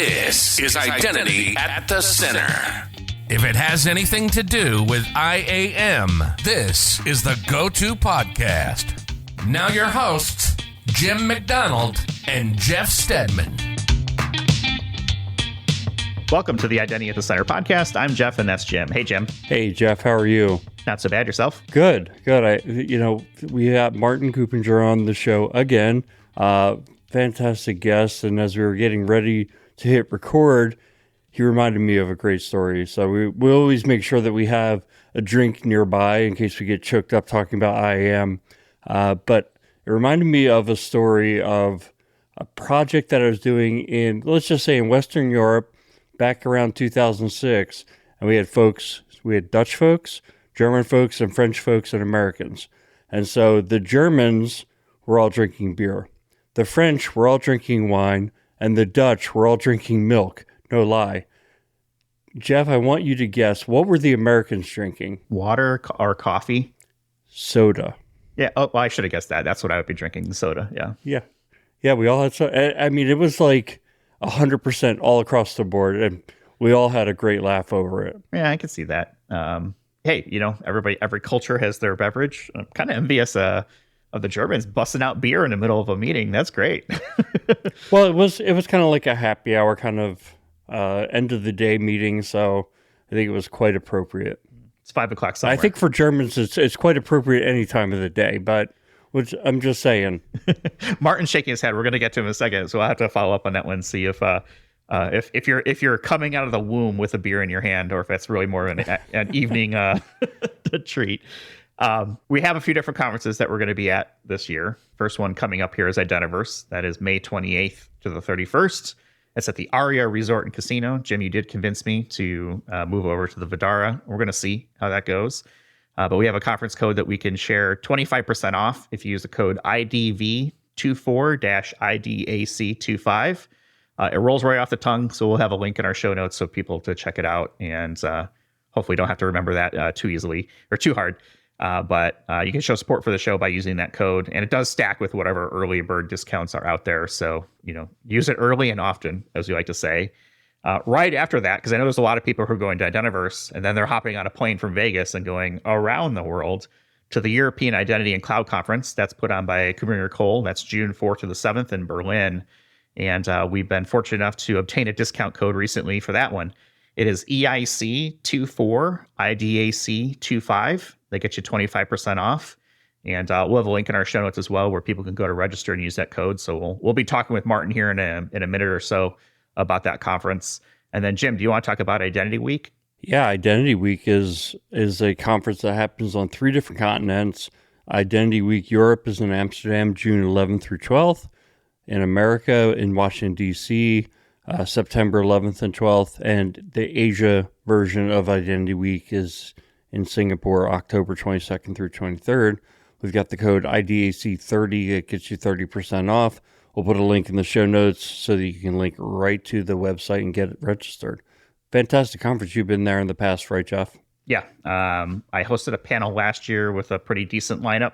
This is Identity at the Center. If it has anything to do with IAM, this is the go-to podcast. Now your hosts, Jim McDonald and Jeff Stedman. Welcome to the Identity at the Center podcast. I'm Jeff, and that's Jim. Hey, Jim. Hey, Jeff. How are you? Not so bad. Yourself? Good. We had Martin Kuppinger on the show again. Fantastic guest. And as we were getting ready to hit record, he reminded me of a great story. So we always make sure that we have a drink nearby in case we get choked up talking about IAM. But it reminded me of a story of a project that I was doing in, let's just say in Western Europe, back around 2006, and we had Dutch folks, German folks, and French folks, and Americans. And so the Germans were all drinking beer. The French were all drinking wine, and the Dutch were all drinking milk. No lie. Jeff, I want you to guess, what were the Americans drinking? Water or coffee? Soda. Yeah. Oh, well, I should have guessed that. That's what I would be drinking, soda. Yeah. Yeah, we all had soda. I mean, it was like 100% all across the board, and we all had a great laugh over it. Yeah, I can see that. Hey, every culture has their beverage. I'm kind of envious of the Germans busting out beer in the middle of a meeting. That's great. Well, it was kind of like a happy hour kind of end of the day meeting, so I think it was quite appropriate. It's 5 o'clock somewhere. I think for Germans, it's quite appropriate any time of the day, but which I'm just saying. Martin's shaking his head. We're going to get to him in a second, so I'll have to follow up on that one. See if you're coming out of the womb with a beer in your hand, or if that's really more of an evening treat. We have a few different conferences that we're going to be at this year. First one coming up here is Identiverse. That is May 28th to the 31st. It's at the Aria Resort and Casino. Jim, you did convince me to move over to the Vidara. We're going to see how that goes. But we have a conference code that we can share 25% off if you use the code IDV24-IDAC25. It rolls right off the tongue, so we'll have a link in our show notes so people to check it out. And hopefully don't have to remember that too easily or too hard. But you can show support for the show by using that code. And it does stack with whatever early bird discounts are out there. So, use it early and often, as we like to say. Right after that, because I know there's a lot of people who are going to Identiverse, and then they're hopping on a plane from Vegas and going around the world to the European Identity and Cloud Conference. That's put on by KuppingerCole. That's June 4th to the 7th in Berlin. And we've been fortunate enough to obtain a discount code recently for that one. It is EIC24 IDAC25. They get you 25% off. And we'll have a link in our show notes as well where people can go to register and use that code. So we'll be talking with Martin here in a minute or so about that conference. And then, Jim, do you want to talk about Identity Week? Yeah, Identity Week is a conference that happens on 3 different continents. Identity Week Europe is in Amsterdam, June 11th through 12th. In America, in Washington, D.C., September 11th and 12th. And the Asia version of Identity Week is in Singapore, October 22nd through 23rd. We've got the code IDAC30. It gets you 30% off. We'll put a link in the show notes so that you can link right to the website and get it registered. Fantastic conference. You've been there in the past, right, Jeff? Yeah. I hosted a panel last year with a pretty decent lineup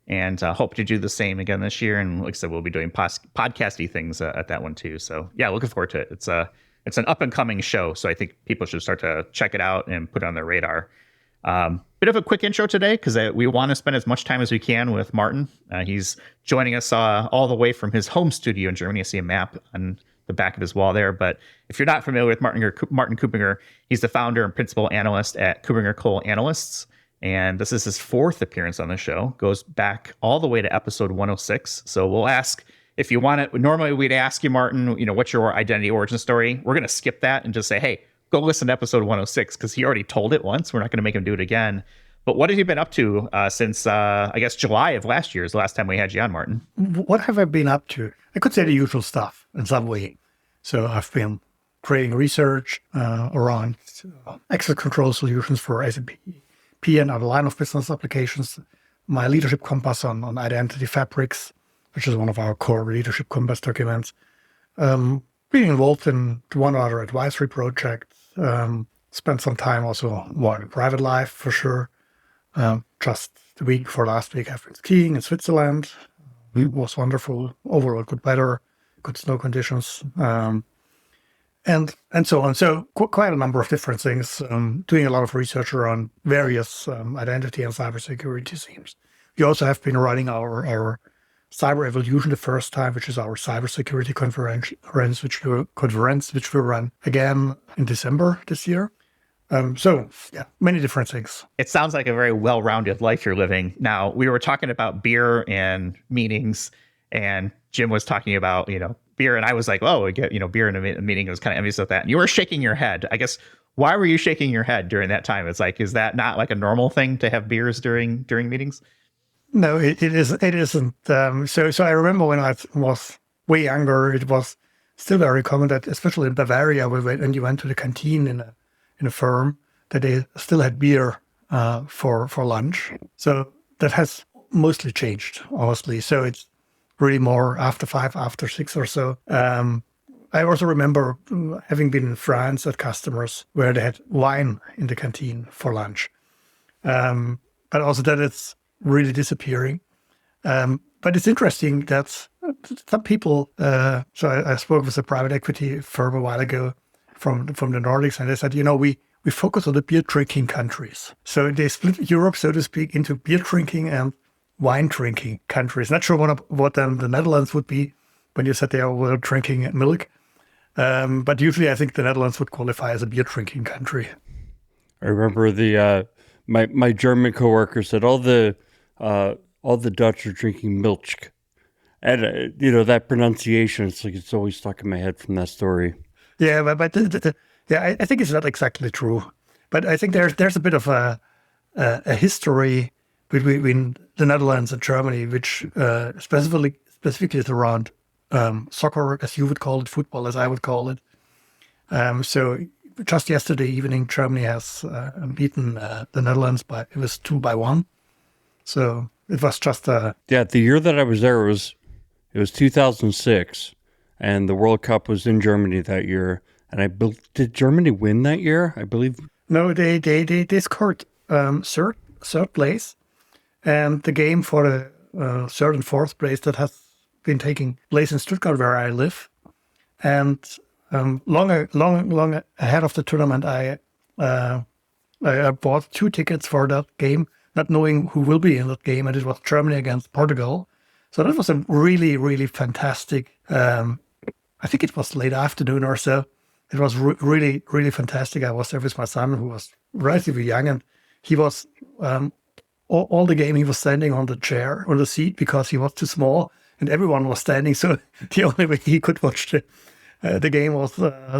and hope to do the same again this year. And like I said, we'll be doing podcasty things at that one too. So yeah, looking forward to it. It's an up and coming show. So I think people should start to check it out and put it on their radar. Bit of a quick intro today because we want to spend as much time as we can with Martin. He's joining us all the way from his home studio in Germany. I see a map on the back of his wall there. But if you're not familiar with Martin Kuppinger, he's the founder and principal analyst at KuppingerCole Analysts. And this is his 4th appearance on the show. Goes back all the way to episode 106. So we'll ask, if you want it, normally we'd ask you, Martin, what's your identity origin story? We're going to skip that and just say, hey, go listen to episode 106 because he already told it once. We're not going to make him do it again. But what have you been up to since, I guess, July of last year is the last time we had you on, Martin? What have I been up to? I could say the usual stuff in some way. So I've been creating research around access control solutions for SAP and other line of business applications. My leadership compass on identity fabrics, which is one of our core leadership compass documents. Being involved in one or other advisory projects. Spent some time also more in private life for sure. Just the week before last week, I've been skiing in Switzerland. It was wonderful. Overall, good weather, good snow conditions. and so on. So quite a number of different things. Doing a lot of research around various identity and cybersecurity themes. We also have been running our Cyber Evolution the first time, which is our cybersecurity conference, which will run again in December this year. So yeah, many different things. It sounds like a very well-rounded life you're living. Now, we were talking about beer and meetings, and Jim was talking about, beer, and I was like, oh, we get, beer in a meeting. I was kind of envious of that. And you were shaking your head. I guess, why were you shaking your head during that time? It's like, is that not like a normal thing to have beers during meetings? No, it isn't. So I remember when I was way younger, it was still very common that, especially in Bavaria, when you went to the canteen in a firm, that they still had beer for lunch. So that has mostly changed, honestly. So it's really more after 5, after 6 or so. I also remember having been in France at customers where they had wine in the canteen for lunch. But also that it's really disappearing. But it's interesting that some people, so I spoke with a private equity firm a while ago from the Nordics, and they said, we focus on the beer drinking countries. So they split Europe, so to speak, into beer drinking and wine drinking countries. Not sure what then the Netherlands would be when you said they were drinking milk. But usually I think the Netherlands would qualify as a beer drinking country. I remember my German coworker said all the Dutch are drinking milch, and that pronunciation. It's always stuck in my head from that story. Yeah, but I think it's not exactly true. But I think there's a bit of a history between the Netherlands and Germany, which specifically is around soccer, as you would call it, football, as I would call it. So just yesterday evening, Germany has beaten the Netherlands it was 2-1. So it was just the year that I was there it was 2006, and the World Cup was in Germany that year. And did Germany win that year? I believe. No, they scored third place, and the game for the third and fourth place that has been taking place in Stuttgart, where I live, and long ahead of the tournament, I bought 2 tickets for that game, not knowing who will be in that game, and it was Germany against Portugal. So that was a really, really fantastic. I think it was late afternoon or so. It was really, really fantastic. I was there with my son, who was relatively young, and he was all the game he was standing on the seat, because he was too small, and everyone was standing. So the only way he could watch the game was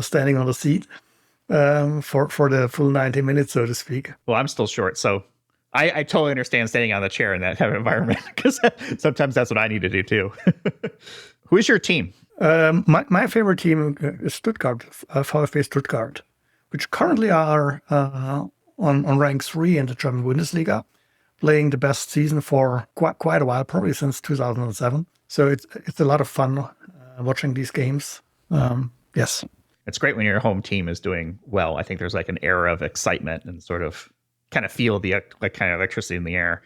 standing on the seat for the full 90 minutes, so to speak. Well, I'm still short, so I totally understand standing on the chair in that kind of environment, because sometimes that's what I need to do too. Who is your team? My favorite team is Stuttgart, VfB Stuttgart, which currently are on rank 3 in the German Bundesliga, playing the best season for quite a while, probably since 2007. So it's a lot of fun watching these games. Yes. It's great when your home team is doing well. I think there's like an air of excitement and sort of kind of feel the kind of electricity in the air.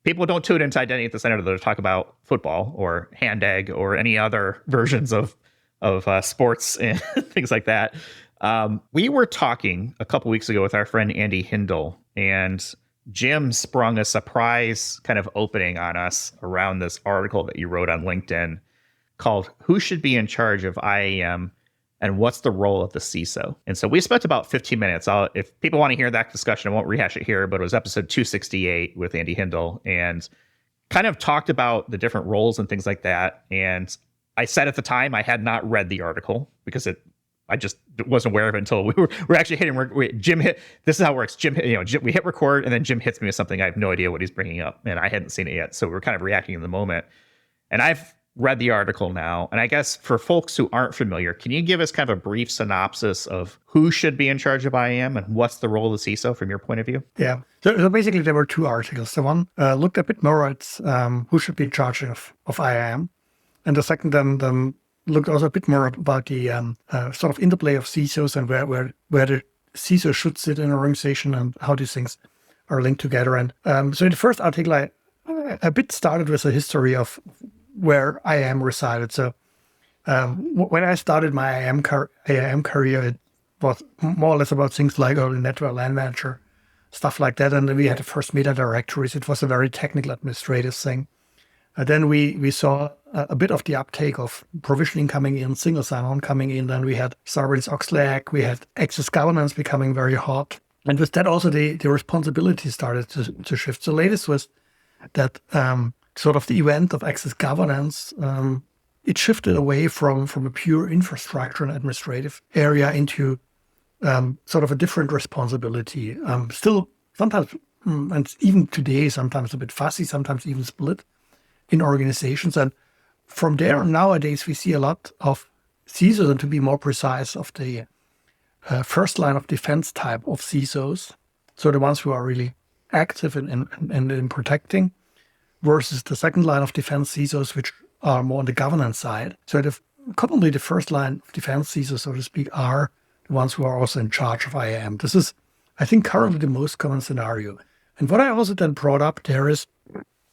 People don't tune into Identity at the Center to talk about football or hand egg or any other versions of sports and things like that. We were talking a couple weeks ago with our friend Andy Hindle, and Jim sprung a surprise kind of opening on us around this article that you wrote on LinkedIn called "Who Should Be in Charge of IAM and What's the Role of the CISO?" And so we spent about 15 minutes. If people want to hear that discussion, I won't rehash it here, but it was episode 268 with Andy Hindle, and kind of talked about the different roles and things like that. And I said at the time I had not read the article because I just wasn't aware of it until we're actually hitting. Jim hit. This is how it works. Jim we hit record, and then Jim hits me with something. I have no idea what he's bringing up, and I hadn't seen it yet. So we're kind of reacting in the moment. And I've read the article now, and I guess for folks who aren't familiar, can you give us kind of a brief synopsis of who should be in charge of IAM and what's the role of the CISO from your point of view? Yeah. So basically, there were 2 articles. The one looked a bit more at who should be in charge of IAM, and the second then looked also a bit more about the sort of interplay of CISOs and where the CISO should sit in an organization and how these things are linked together. And so in the first article, I a bit started with a history of where IAM resided. So When I started my IAM career, it was more or less about things like early network LAN manager, stuff like that. And then we had the first meta directories. It was a very technical administrative thing. Then we saw a bit of the uptake of provisioning coming in, single sign-on coming in. Then we had Sarbanes Oxley, we had access governance becoming very hot. And with that also the responsibility started to shift. So latest was that sort of the event of access governance, it shifted away from a pure infrastructure and administrative area into sort of a different responsibility. Still sometimes, and even today, sometimes a bit fussy, sometimes even split in organizations. And from there, nowadays, we see a lot of CISOs, and to be more precise, of the first line of defense type of CISOs. So the ones who are really active in protecting, versus the second line of defense CISOs, which are more on the governance side. So commonly the first line of defense CISOs, so to speak, are the ones who are also in charge of IAM. This is, I think, currently the most common scenario. And what I also then brought up there is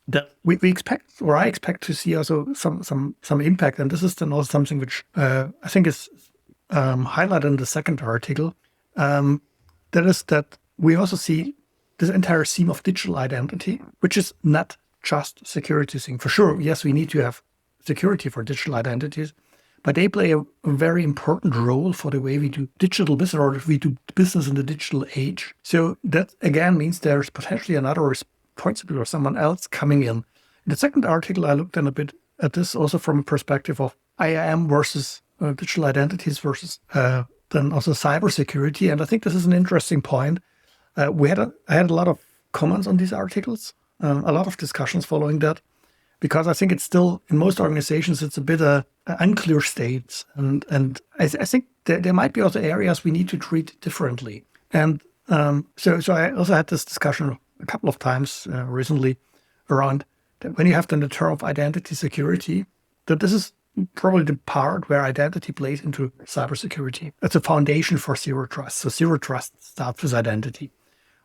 that we expect, or I expect to see also some impact. And this is then also something which I think is highlighted in the second article. That is that we also see this entire theme of digital identity, which is not just security thing. For sure, yes, we need to have security for digital identities, but they play a very important role for the way we do digital business, or we do business in the digital age. So that again means there's potentially another responsibility or someone else coming in. In the second article, I looked in a bit at this also from a perspective of IAM versus digital identities versus then also cybersecurity. And I think this is an interesting point. I had a lot of comments on these articles, a lot of discussions following that, because I think it's still, in most organizations, it's a bit unclear states. And I think there might be also areas we need to treat differently. And so I also had this discussion a couple of times recently around that when you have then the term of identity security, that this is probably the part where identity plays into cybersecurity. It's a foundation for zero trust. So zero trust starts with identity.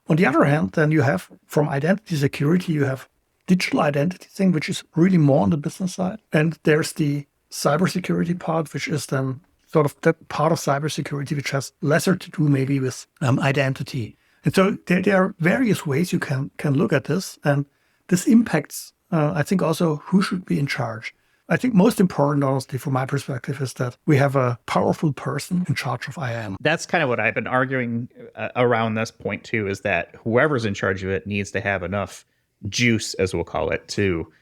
On the other hand, then you have from identity security, you have digital identity thing, which is really more on the business side. And there's the cybersecurity part, which is then sort of that part of cybersecurity, which has lesser to do maybe with identity. And so there are various ways you can look at this. And this impacts, I think, also who should be in charge. I think most important, honestly, from my perspective, is that we have a powerful person in charge of IAM. That's kind of what I've been arguing around this point too, is that whoever's in charge of it needs to have enough juice, as we'll call it, to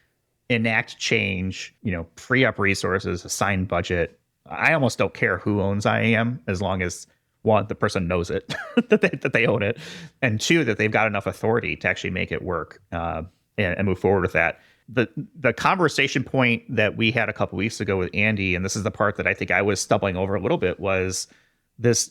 enact change, free up resources, assign budget. I almost don't care who owns IAM, as long as one, the person knows it, that they own it, and two, that they've got enough authority to actually make it work and move forward with that. The conversation point that we had a couple weeks ago with Andy, and this is the part that I think I was stumbling over a little bit, was this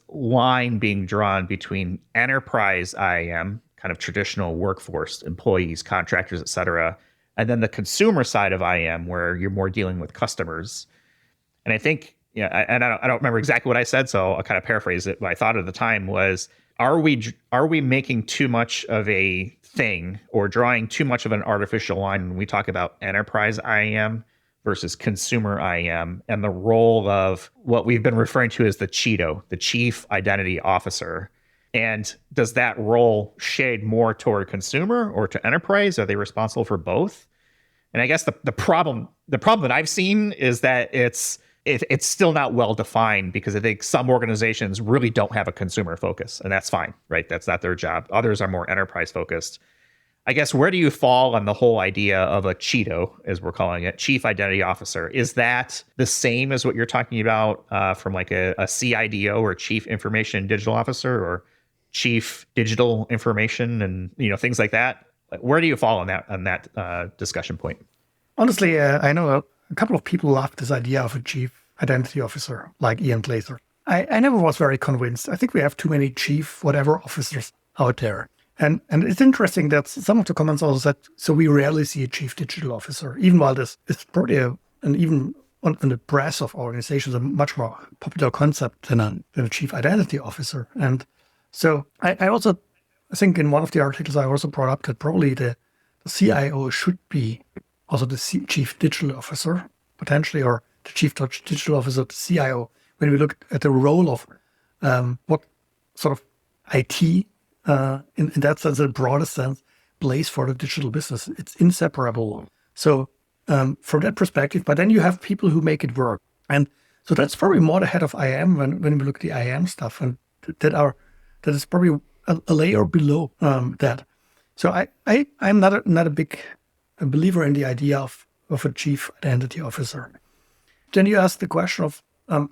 line being drawn between enterprise IAM, kind of traditional workforce, employees, contractors, et cetera, and then the consumer side of IAM, where you're more dealing with customers. And I think, and I don't remember exactly what I said, so I'll kind of paraphrase it. What I thought at the time was, are we making too much of a thing or drawing too much of an artificial line when we talk about enterprise IAM versus consumer IAM, and the role of what we've been referring to as the CHIDO, the Chief Identity Officer? And does that role shade more toward consumer or to enterprise? Are they responsible for both? And I guess the problem that I've seen is that it's still not well defined, because I think some organizations really don't have a consumer focus, and that's fine, right? That's not their job. Others are more enterprise focused. I guess, where do you fall on the whole idea of a CHIDO, as we're calling it, Chief Identity Officer? Is that the same as what you're talking about from like a CIDO, or Chief Information and Digital Officer, or Chief Digital Information, and things like that? Where do you fall on that discussion point? Honestly, I know a couple of people love this idea of a chief identity officer, like Ian Glazer. I never was very convinced. I think we have too many chief whatever officers out there. And it's interesting that some of the comments also said, so we rarely see a chief digital officer, even while this is probably and even on the press of organizations, a much more popular concept than a chief identity officer. And so I think in one of the articles I also brought up that probably the CIO should be also the chief digital officer, potentially, or the Chief Digital Officer, the CIO, when we look at the role of what sort of IT, in that sense, in the broadest sense, plays for the digital business, it's inseparable. So from that perspective, but then you have people who make it work. And so that's probably more the head of IAM when we look at the IAM stuff, and that is probably a layer below that. So I'm not a big believer in the idea of a chief identity officer. Then you ask the question of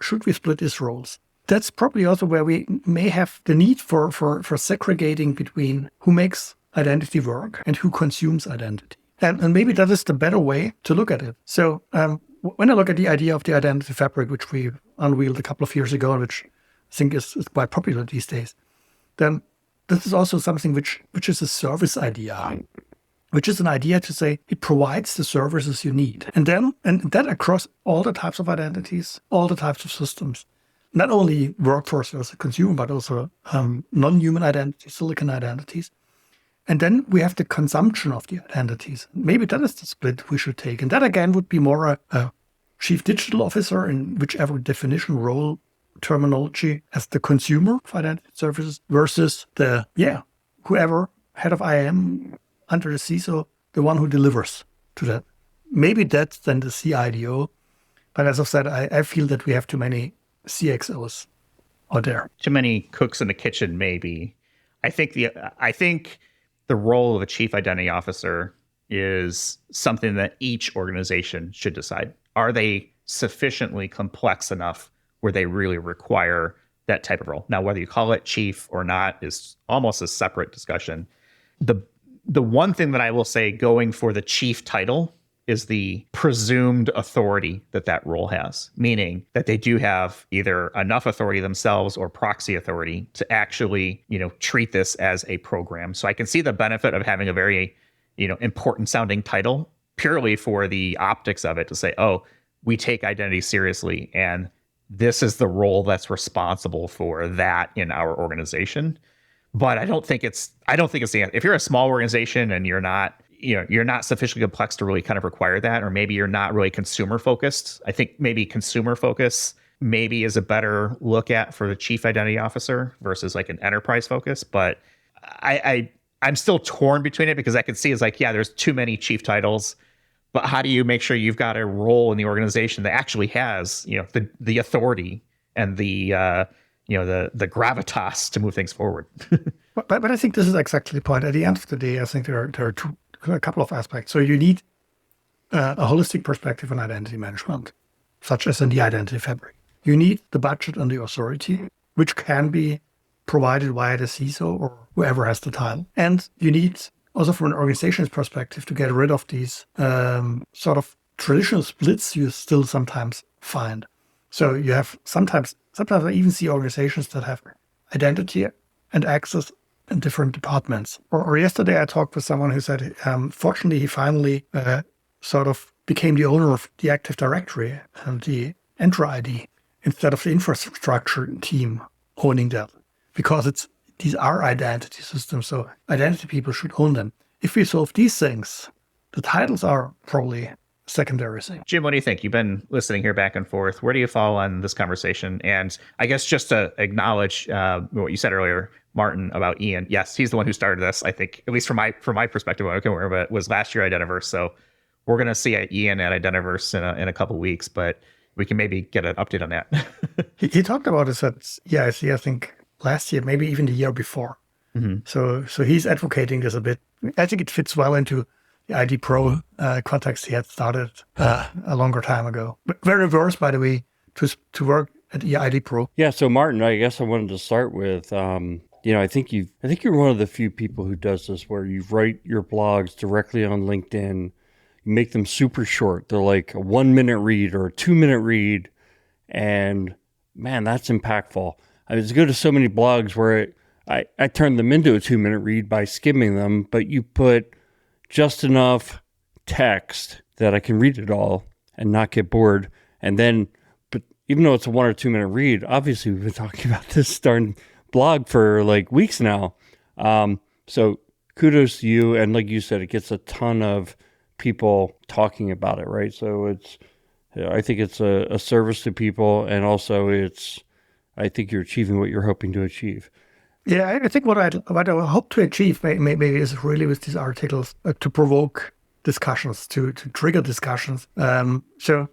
should we split these roles? That's probably also where we may have the need for segregating between who makes identity work and who consumes identity. And maybe that is the better way to look at it. So when I look at the idea of the identity fabric, which we unveiled a couple of years ago, and which I think is quite popular these days, then this is also something which is a service idea, which is an idea to say it provides the services you need. And that across all the types of identities, all the types of systems, not only workforce as a consumer, but also non-human identities, silicon identities. And then we have the consumption of the identities. Maybe that is the split we should take. And that again would be more a chief digital officer in whichever definition role terminology as the consumer of identity services versus whoever head of IAM under the CISO, the one who delivers to that. Maybe that's then the CIDO. But as I've said, I feel that we have too many CXOs out there. Too many cooks in the kitchen, maybe. I think the role of a chief identity officer is something that each organization should decide. Are they sufficiently complex enough where they really require that type of role? Now, whether you call it chief or not is almost a separate discussion. The one thing that I will say going for the chief title is the presumed authority that role has, meaning that they do have either enough authority themselves or proxy authority to actually, treat this as a program. So I can see the benefit of having a very, important sounding title purely for the optics of it to say, oh, we take identity seriously and this is the role that's responsible for that in our organization. But I don't think it's the, if you're a small organization and you're not sufficiently complex to really kind of require that, or maybe you're not really consumer focused. I think maybe consumer focus maybe is a better look at for the chief identity officer versus like an enterprise focus. But I'm still torn between it because I can see it's like, yeah, there's too many chief titles, but how do you make sure you've got a role in the organization that actually has, the authority and the gravitas to move things forward? But I think this is exactly the point. At the end of the day, I think there are a couple of aspects. So you need a holistic perspective on identity management, such as in the identity fabric. You need the budget and the authority, which can be provided via the CISO or whoever has the title. And you need also from an organization's perspective to get rid of these sort of traditional splits you still sometimes find. So you have sometimes I even see organizations that have identity and access in different departments. Or yesterday I talked with someone who said, fortunately, he finally sort of became the owner of the Active Directory and the Entra ID instead of the infrastructure team owning that, because these are identity systems, so identity people should own them. If we solve these things, the titles are probably secondary thing. Jim, what do you think? You've been listening here back and forth. Where do you fall on this conversation? And I guess just to acknowledge what you said earlier, Martin, about Ian. Yes, he's the one who started this. I think, at least from my perspective, I can remember it was last year Identiverse. So we're going to see Ian at Identiverse in a couple of weeks, but we can maybe get an update on that. he talked about this at EIC, I think last year, maybe even the year before. Mm-hmm. So he's advocating this a bit. I think it fits well into the ID Pro context he had started a longer time ago. But very versed, by the way, to work at ID Pro. Yeah. So Martin, I guess I wanted to start with, I think you're one of the few people who does this, where you write your blogs directly on LinkedIn, you make them super short. They're like a 1-minute read or a 2-minute read, and man, that's impactful. I was go to so many blogs where I turned them into a 2-minute read by skimming them, but you put just enough text that I can read it all and not get bored. And then, but even though it's a 1 or 2 minute read, obviously we've been talking about this darn blog for like weeks now. So kudos to you. And like you said, it gets a ton of people talking about it, right? So I think it's a service to people, and also I think you're achieving what you're hoping to achieve. Yeah, I think what I hope to achieve maybe is really with these articles to provoke discussions, to trigger discussions. So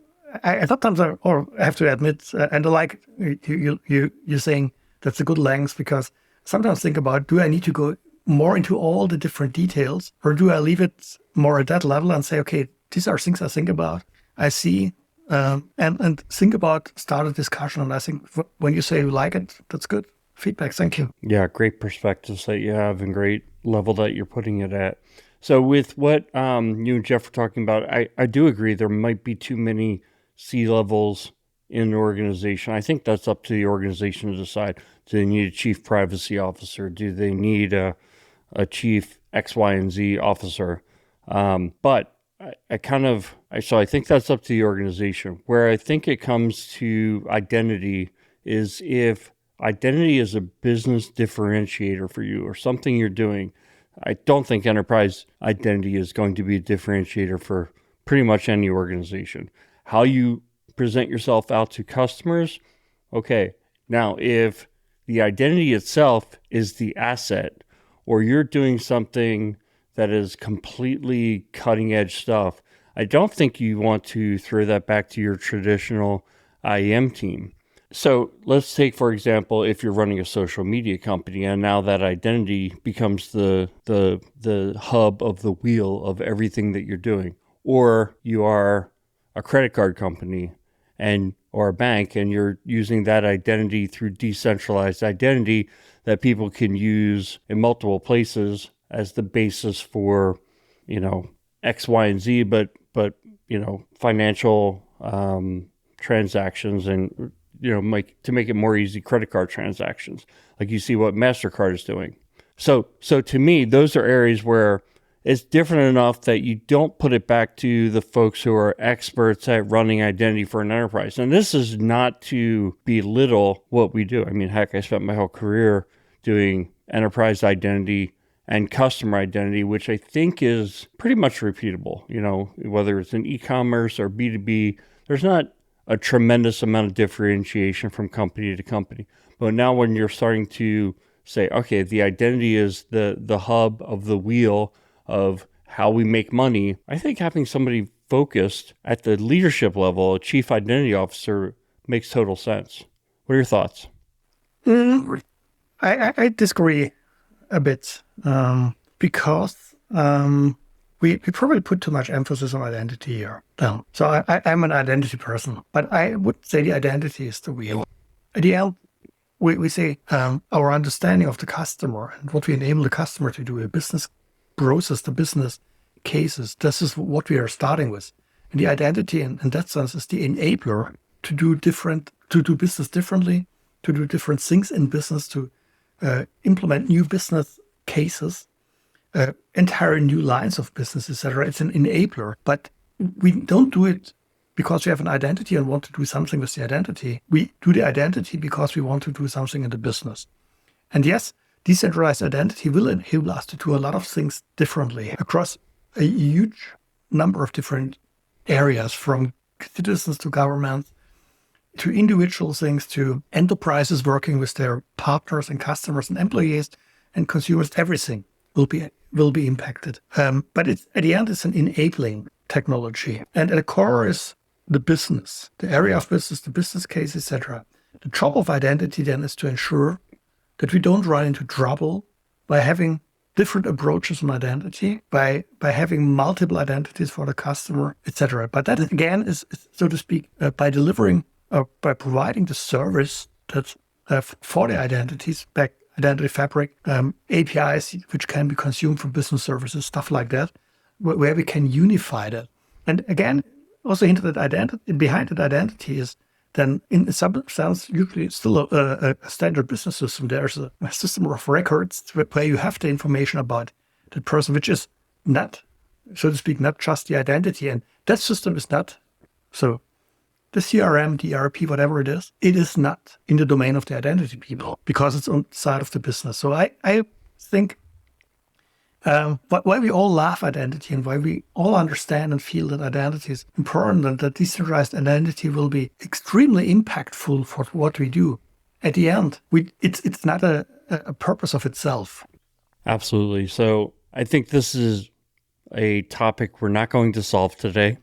I sometimes I have to admit, and I like you're saying that's a good length, because sometimes think about, do I need to go more into all the different details, or do I leave it more at that level and say, okay, these are things I think about, I see, and think about, start a discussion. And I think when you say you like it, that's good feedback. Thank you. Yeah, great perspectives that you have and great level that you're putting it at. So with what you and Jeff were talking about, I do agree there might be too many C-levels in an organization. I think that's up to the organization to decide. Do they need a chief privacy officer? Do they need a chief X, Y, and Z officer? But I think that's up to the organization. Where I think it comes to identity is if identity is a business differentiator for you or something you're doing, I don't think enterprise identity is going to be a differentiator for pretty much any organization. How you present yourself out to customers, okay. Now, if the identity itself is the asset, or you're doing something that is completely cutting edge stuff, I don't think you want to throw that back to your traditional IAM team. So let's take, for example, if you're running a social media company and now that identity becomes the hub of the wheel of everything that you're doing, or you are a credit card company or a bank, and you're using that identity through decentralized identity that people can use in multiple places as the basis for, X, Y, and Z, but financial transactions and, to make it more easy, credit card transactions, like you see what MasterCard is doing. So to me, those are areas where it's different enough that you don't put it back to the folks who are experts at running identity for an enterprise. And this is not to belittle what we do. I mean, heck, I spent my whole career doing enterprise identity and customer identity, which I think is pretty much repeatable. Whether it's in e-commerce or B2B, there's not a tremendous amount of differentiation from company to company. But now when you're starting to say, okay, the identity is the hub of the wheel of how we make money, I think having somebody focused at the leadership level, a chief identity officer, makes total sense. What are your thoughts? I disagree a bit because we probably put too much emphasis on identity here. So I'm an identity person, but I would say the identity is the wheel. At the end, we say our understanding of the customer and what we enable the customer to do, a business process, the business cases, this is what we are starting with. And the identity in that sense is the enabler to do business differently, to do different things in business, to implement new business cases, entire new lines of business, etc. It's an enabler, but we don't do it because we have an identity and want to do something with the identity. We do the identity because we want to do something in the business. And yes, decentralized identity will enable us to do a lot of things differently across a huge number of different areas, from citizens to governments, to individual things, to enterprises working with their partners and customers and employees and consumers. Everything will be impacted. But at the end, it's an enabling technology. And at the core is the business, the area of business, the business case, etc. The job of identity then is to ensure that we don't run into trouble by having different approaches on identity, by having multiple identities for the customer, etc. But that again is, so to speak, by delivering, by providing the service that for the identities, back identity fabric, APIs which can be consumed from business services, stuff like that, where we can unify that. And again, also hinted that behind that identity is then in some sense usually still a standard business system. There's a system of records where you have the information about the person, which is not, so to speak, not just the identity. And that system is not, so the CRM, the ERP, whatever it is not in the domain of the identity people because it's on the side of the business. So I think But why we all love identity and why we all understand and feel that identity is important and that decentralized identity will be extremely impactful for what we do. At the end, it's not a purpose of itself. Absolutely. So I think this is a topic we're not going to solve today.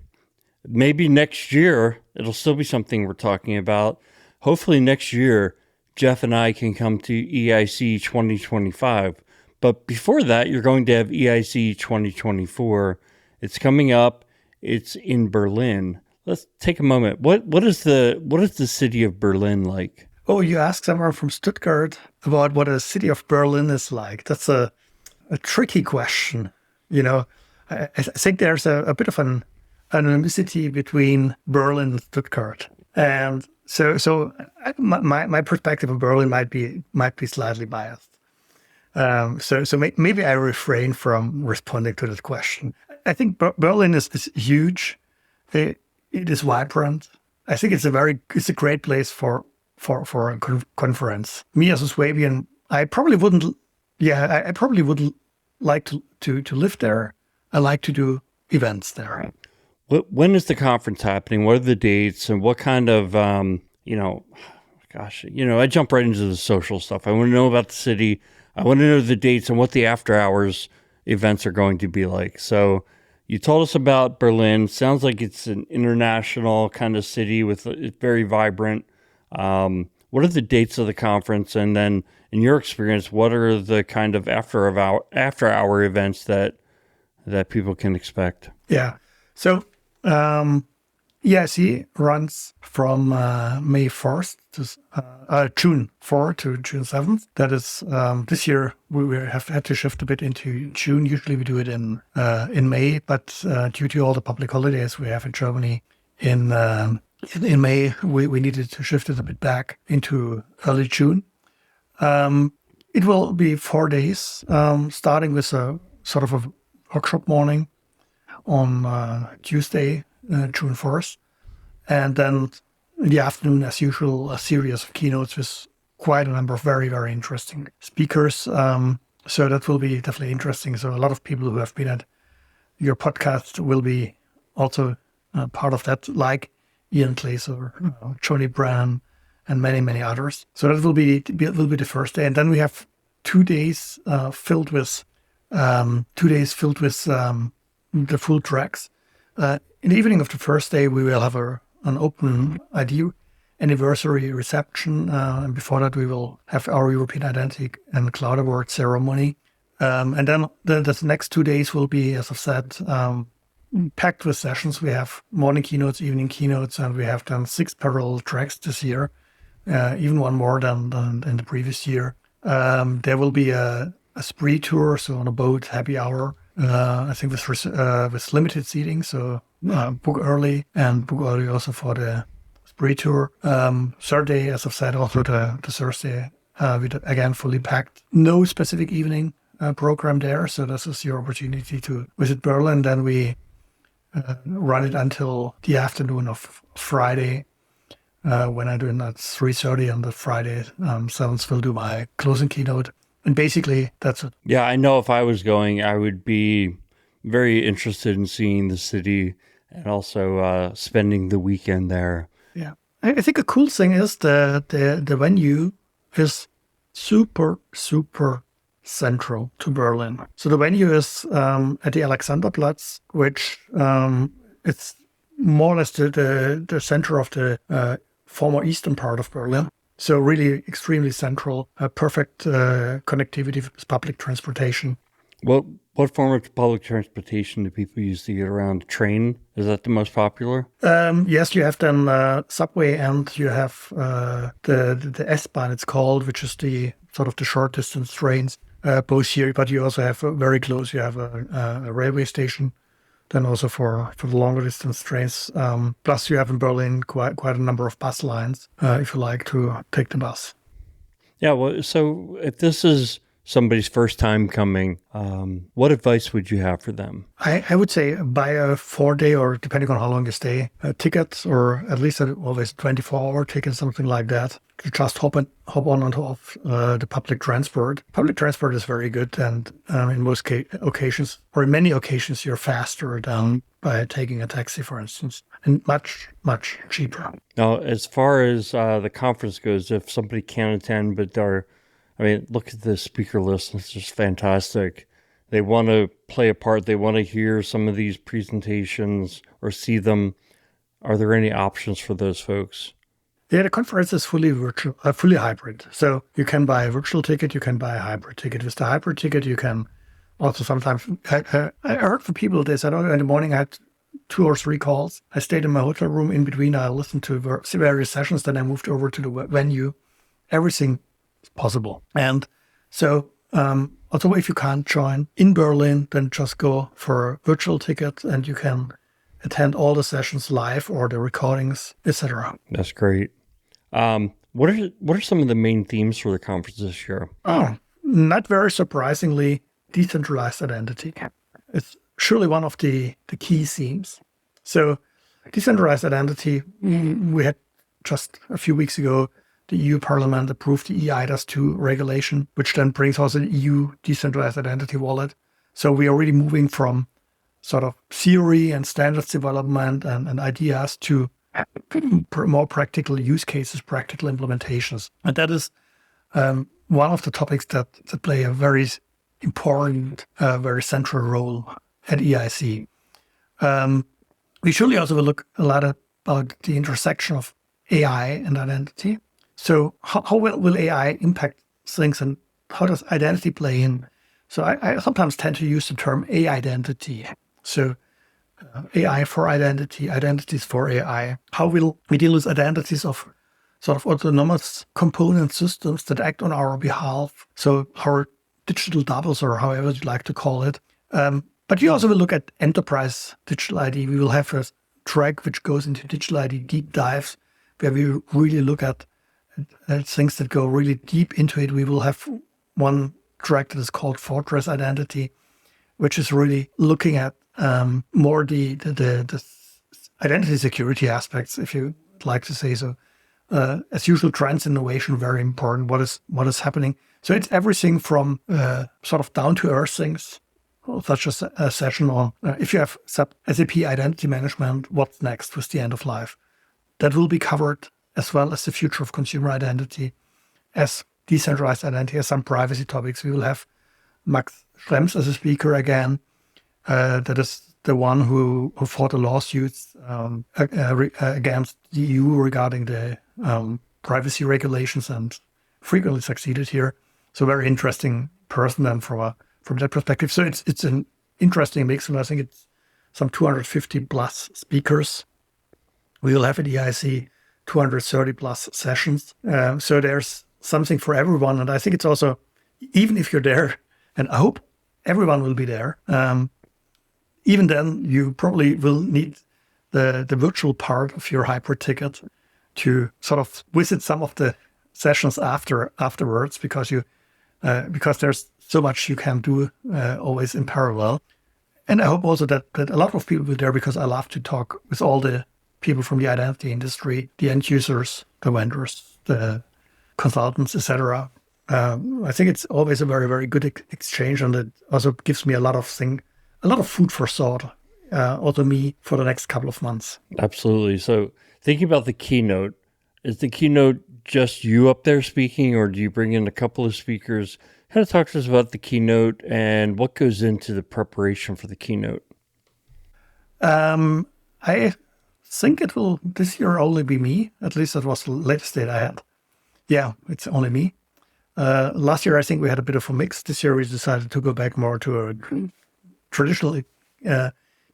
Maybe next year, it'll still be something we're talking about. Hopefully next year, Jeff and I can come to EIC 2025. But before that, you're going to have EIC 2024. It's coming up. It's in Berlin. Let's take a moment. What is the city of Berlin like? Oh, you asked someone from Stuttgart about what a city of Berlin is like. That's a tricky question. I think there's a bit of an anonymity between Berlin and Stuttgart, and so my perspective of Berlin might be slightly biased. So maybe I refrain from responding to that question. I think Berlin is huge. It is vibrant. I think it's a great place for a conference. Me as a Swabian, I probably wouldn't like to live there. I like to do events there. When is the conference happening? What are the dates, and what kind of I jump right into the social stuff. I want to know about the city. I want to know the dates and what the after hours events are going to be like. So you told us about Berlin. Sounds like it's an international kind of city with it's very vibrant. What are the dates of the conference? And then in your experience, what are the kind of after hour events that people can expect? Yeah. So EIC runs from May 1st to June 4 to June 7th. That is, this year we have had to shift a bit into June. Usually we do it in May, but due to all the public holidays we have in Germany in May, we needed to shift it a bit back into early June. It will be 4 days, starting with a sort of a workshop morning on Tuesday, June 1st. And then in the afternoon, as usual, a series of keynotes with quite a number of very, very interesting speakers. So that will be definitely interesting. So a lot of people who have been at your podcast will be also part of that, like Ian Glaser, Johnny Brand, and many, many others. So that will be the first day. And then we have 2 days filled with the full tracks. In the evening of the first day, we will have an open ID anniversary reception. And before that, we will have our European Identity and Cloud Award ceremony. And then the next 2 days will be, as I've said, packed with sessions. We have morning keynotes, evening keynotes, and we have done 6 parallel tracks this year, even one more than in the previous year. There will be a spree tour, so on a boat, happy hour. I think with limited seating, so book early and book early also for the spree tour. Saturday, as I've said, also the Thursday, with again fully packed. No specific evening program there, so this is your opportunity to visit Berlin. Then we run it until the afternoon of Friday, when I do it at 3:30 on the Friday. 7th will do my closing keynote. And basically, that's it. Yeah, I know if I was going, I would be very interested in seeing the city and also spending the weekend there. Yeah. I think a cool thing is the venue is super, super central to Berlin. So the venue is at the Alexanderplatz, which it's more or less the center of the former eastern part of Berlin. So really extremely central, perfect connectivity with public transportation. What form of public transportation do people use to get around? Train? Is that the most popular? Yes, you have then subway, and you have the S-Bahn, it's called, which is the sort of the short distance trains, both here. But you also have very close, you have a railway station. Then also for the longer distance trains. Plus you have in Berlin quite a number of bus lines if you like to take the bus. Yeah, well, so if this is somebody's first time coming, what advice would you have for them? I would say buy a 4-day or depending on how long you stay, tickets, or at least always 24-hour ticket, something like that. You just hop on and off the public transport. Public transport is very good, and in most occasions, or in many occasions, you're faster than by taking a taxi, for instance, and much, much cheaper. Now, as far as the conference goes, if somebody can't attend, but look at the speaker list. It's just fantastic. They want to play a part. They want to hear some of these presentations or see them. Are there any options for those folks? Yeah, the conference is fully virtual, fully hybrid. So you can buy a virtual ticket, you can buy a hybrid ticket. With the hybrid ticket, you can also sometimes, I heard from people, they said, in the morning I had 2 or 3 calls. I stayed in my hotel room. In between, I listened to various sessions. Then I moved over to the venue. Everything is possible. And so also if you can't join in Berlin, then just go for a virtual ticket and you can attend all the sessions live or the recordings, etc. That's great. What are some of the main themes for the conference this year? Oh, not very surprisingly, decentralized identity. It's surely one of the key themes. So decentralized identity, we had just a few weeks ago, the EU Parliament approved the EIDAS 2 regulation, which then brings also the EU decentralized identity wallet. So we are really moving from sort of theory and standards development and ideas to more practical use cases, practical implementations. And that is one of the topics that play a very important, very central role at EIC. We surely also will look a lot about the intersection of AI and identity. So how will AI impact things, and how does identity play in? So I sometimes tend to use the term A-identity. So AI for identity, identities for AI. How will we deal with identities of sort of autonomous component systems that act on our behalf? So our digital doubles, or however you like to call it. But you also will look at enterprise digital ID. We will have a track which goes into digital ID deep dives, where we really look at things that go really deep into it. We will have one track that is called Fortress Identity, which is really looking at more the identity security aspects, if you would like to say so. As usual, trends, innovation, very important. What is happening? So it's everything from sort of down to earth things, such as a session on if you have SAP identity management, what's next with the end of life. That will be covered, as well as the future of consumer identity, as decentralized identity, as some privacy topics. We will have Max Schrems as a speaker again. That is the one who fought a lawsuit against the EU regarding the privacy regulations and frequently succeeded here. So very interesting person, and from that perspective. So it's an interesting mix, and I think it's some 250 plus speakers. We will have at EIC 230 plus sessions. So there's something for everyone. And I think it's also, even if you're there, and I hope everyone will be there, even then you probably will need the virtual part of your hybrid ticket to sort of visit some of the sessions afterwards, because there's so much you can do always in parallel. And I hope also that a lot of people will be there, because I love to talk with all the people from the identity industry, the end users, the vendors, the consultants, etc. I think it's always a very, very good exchange, and it also gives me a lot of food for thought, also me, for the next couple of months. Absolutely. So thinking about the keynote, is the keynote just you up there speaking, or do you bring in a couple of speakers? Kind of talk to us about the keynote and what goes into the preparation for the keynote. I think it will this year only be me. At least that was the latest date I had. Yeah, it's only me. Last year, I think we had a bit of a mix. This year, we decided to go back more to a traditional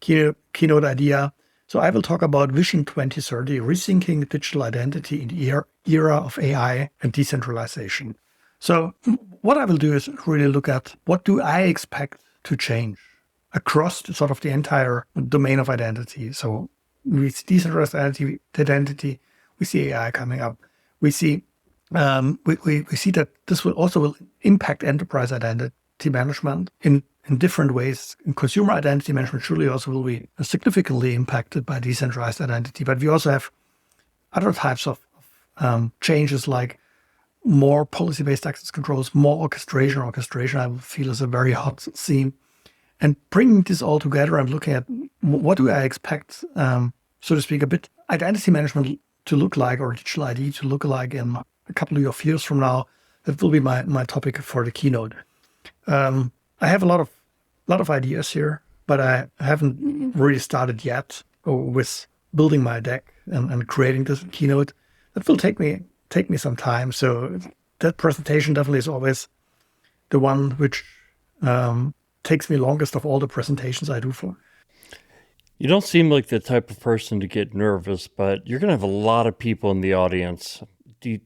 keynote idea. So I will talk about Vision 2030, rethinking digital identity in the era of AI and decentralization. So what I will do is really look at what do I expect to change across sort of the entire domain of identity. So with decentralized identity, we see AI coming up. We see we see that this will impact enterprise identity management in different ways. In consumer identity management, surely also will be significantly impacted by decentralized identity. But we also have other types of changes like more policy-based access controls, more orchestration. Orchestration, I feel, is a very hot theme. And bringing this all together and looking at what do I expect, so to speak, a bit identity management to look like, or digital ID to look like in a couple of years from now, that will be my topic for the keynote. I have a lot of ideas here, but I haven't really started yet with building my deck and creating this keynote. That will take me some time. So that presentation definitely is always the one which takes me longest of all the presentations I do for. You don't seem like the type of person to get nervous, but you're going to have a lot of people in the audience.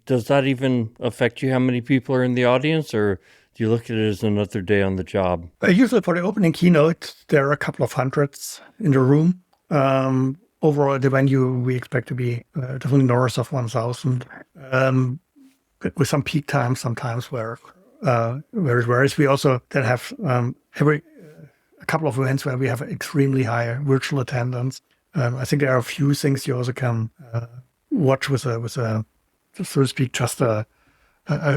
Does that even affect you, how many people are in the audience, or do you look at it as another day on the job? Usually for the opening keynote, there are a couple of hundreds in the room. Overall, at the venue, we expect to be definitely north of 1,000, with some peak times sometimes where it varies. We also then have a couple of events where we have extremely high virtual attendance. I think there are a few things you also can watch with a so to speak, just a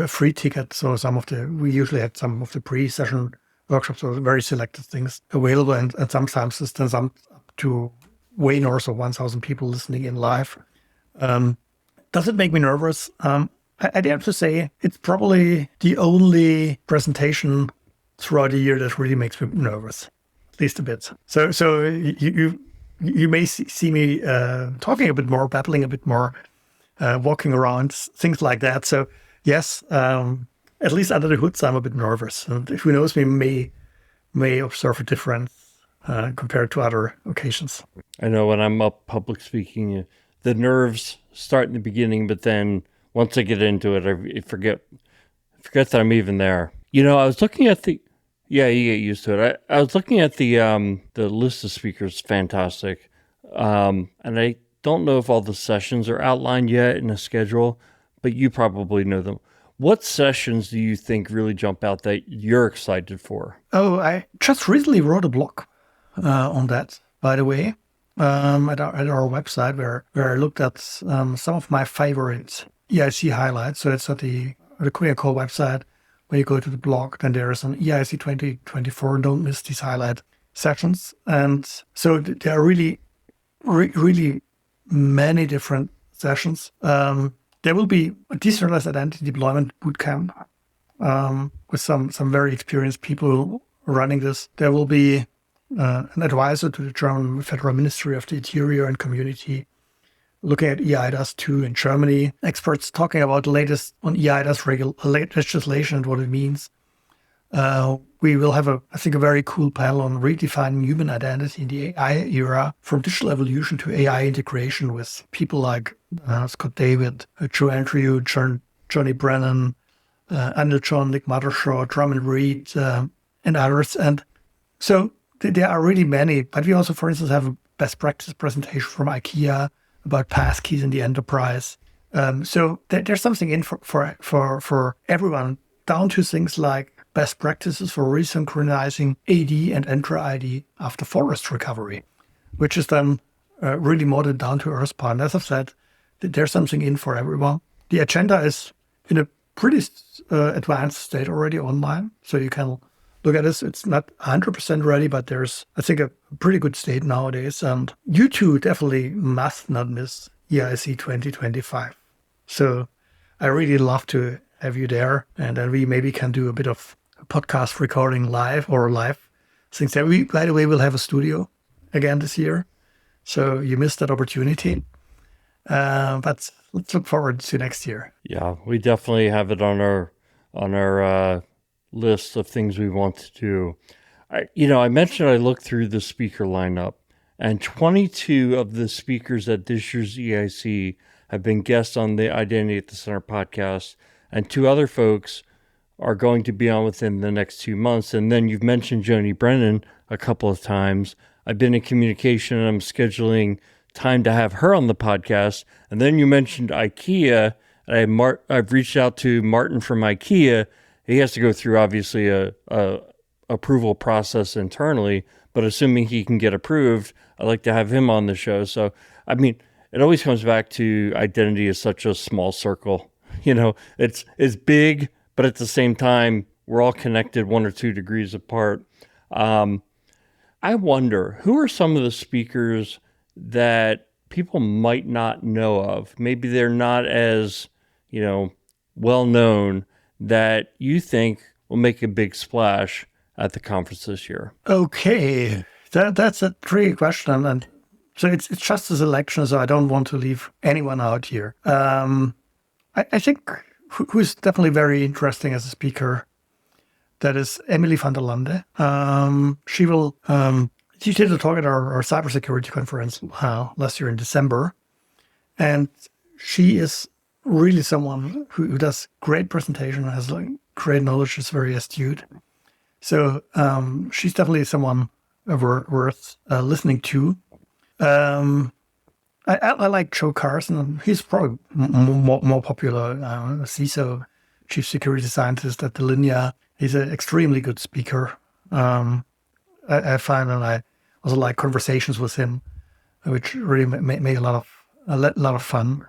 free ticket. So we usually had some of the pre-session workshops, or very selected things available, and sometimes it's then up to way north of 1,000 people listening in live. Does it make me nervous? I dare to say it's probably the only presentation throughout the year that really makes me nervous, at least a bit. So you may see me talking a bit more, babbling a bit more, walking around, things like that. So yes, at least under the hood, I'm a bit nervous. And who knows, we may observe a difference compared to other occasions. I know when I'm up public speaking, the nerves start in the beginning, but then once I get into it, I forget that I'm even there. You know, I was looking at you get used to it. I was looking at the list of speakers, fantastic. And I don't know if all the sessions are outlined yet in a schedule, but you probably know them. What sessions do you think really jump out that you're excited for? Oh, I just recently wrote a blog on that, by the way, at our website where I looked at some of my favorite EIC highlights. So it's at the KuppingerCole website. When you go to the blog, then there is an EIC 2024. Don't miss these highlight sessions. And so there are really, really many different sessions. There will be a decentralized identity deployment bootcamp with some very experienced people running this. There will be an advisor to the German Federal Ministry of the Interior and Community, looking at EIDAS 2 in Germany. Experts talking about the latest on EIDAS legislation and what it means. We will have, I think, a very cool panel on redefining human identity in the AI era, from digital evolution to AI integration, with people like Scott David, Joe Andrew, Johnny Brennan, Anil John, Nick Mothershaw, Drummond Reed, and others. And so there are really many. But we also, for instance, have a best practice presentation from IKEA about passkeys in the enterprise. So there's something in for everyone, down to things like best practices for resynchronizing AD and Entra ID after forest recovery, which is then really more the down to earth part. And as I've said, there's something in for everyone. The agenda is in a pretty advanced state already online, so you can look at this. It's not 100% ready, but there's, I think, a pretty good state nowadays. And you two definitely must not miss EIC 2025. So I really love to have you there. And then we maybe can do a bit of podcast recording live things there. We, by the way, will have a studio again this year. So you missed that opportunity. But let's look forward to next year. Yeah, we definitely have it on our list of things we want to do. I mentioned I looked through the speaker lineup, and 22 of the speakers at this year's EIC have been guests on the Identity at the Center podcast, and 2 other folks are going to be on within the next 2 months. And then you've mentioned Joni Brennan a couple of times. I've been in communication, and I'm scheduling time to have her on the podcast. And then you mentioned IKEA, I've reached out to Martin from IKEA. He has to go through obviously a approval process internally, but assuming he can get approved, I'd like to have him on the show. So, I mean, it always comes back to identity is such a small circle. It's big, but at the same time, we're all connected 1 or 2 degrees apart. I wonder, who are some of the speakers that people might not know of? Maybe they're not as, well known, that you think will make a big splash at the conference this year? Okay, that's a tricky question, and so it's just a selection, so I don't want to leave anyone out here. I think who's definitely very interesting as a speaker, that is Emily van der Lande. She did a talk at our cybersecurity conference last year in December, and she is really someone who does great presentation, has great knowledge, is very astute. So she's definitely someone worth listening to. I like Joe Carson. He's probably more popular. CISO, Chief Security Scientist at Delinea. He's an extremely good speaker. I find, and I also like conversations with him, which really make a lot of fun.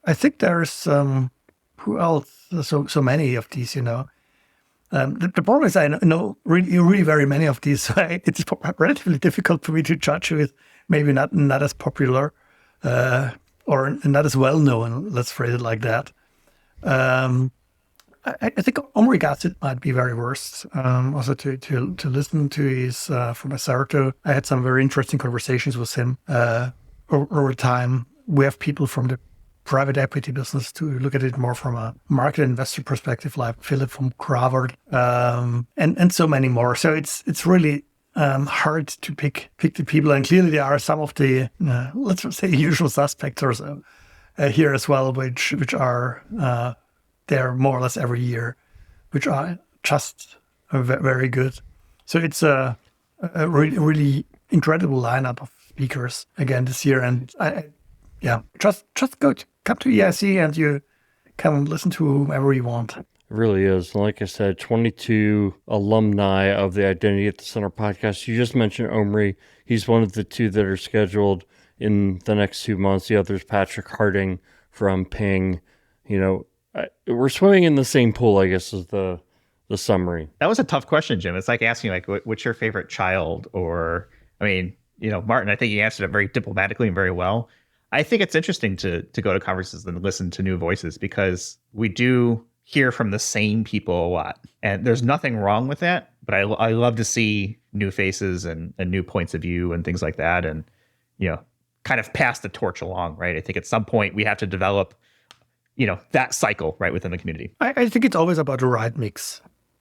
I think there's who else? So many of these, The problem is I know really very many of these. So it's relatively difficult for me to judge who is maybe not as popular or not as well known. Let's phrase it like that. I think Omri Gasset might be very worst. Also to listen to his from Acerto. I had some very interesting conversations with him over time. We have people from the private equity business to look at it more from a market investor perspective, like Philip from Crawford, and so many more. So it's really hard to pick the people, and clearly there are some of the let's say usual suspects or so here as well, which are there more or less every year, which are just very good. So it's a really incredible lineup of speakers again this year, and just come to EIC and you can listen to whomever you want. It really is. Like I said, 22 alumni of the Identity at the Center podcast. You just mentioned Omri. He's one of the 2 that are scheduled in the next 2 months. The other is Patrick Harding from Ping. We're swimming in the same pool, I guess, is the summary. That was a tough question, Jim. It's like asking, what's your favorite child? Or, Martin, I think you answered it very diplomatically and very well. I think it's interesting to go to conferences and listen to new voices, because we do hear from the same people a lot. And there's nothing wrong with that, but I love to see new faces and new points of view and things like that. And, kind of pass the torch along, right? I think at some point we have to develop, that cycle right within the community. I think it's always about the right mix.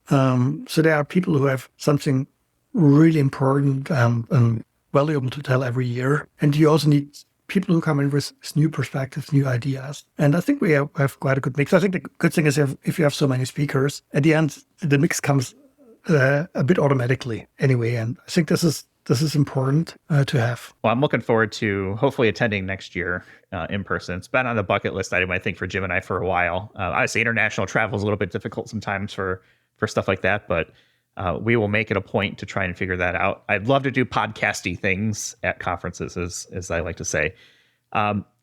So there are people who have something really important and valuable to tell every year. And you also need people who come in with new perspectives, new ideas. And I think we have quite a good mix. I think the good thing is if you have so many speakers, at the end, the mix comes a bit automatically anyway. And I think this is important to have. Well, I'm looking forward to hopefully attending next year in person. It's been on the bucket list item, I think, for Jim and I for a while. Obviously, international travel is a little bit difficult sometimes for stuff like that, but we will make it a point to try and figure that out. I'd love to do podcasty things at conferences, as I like to say.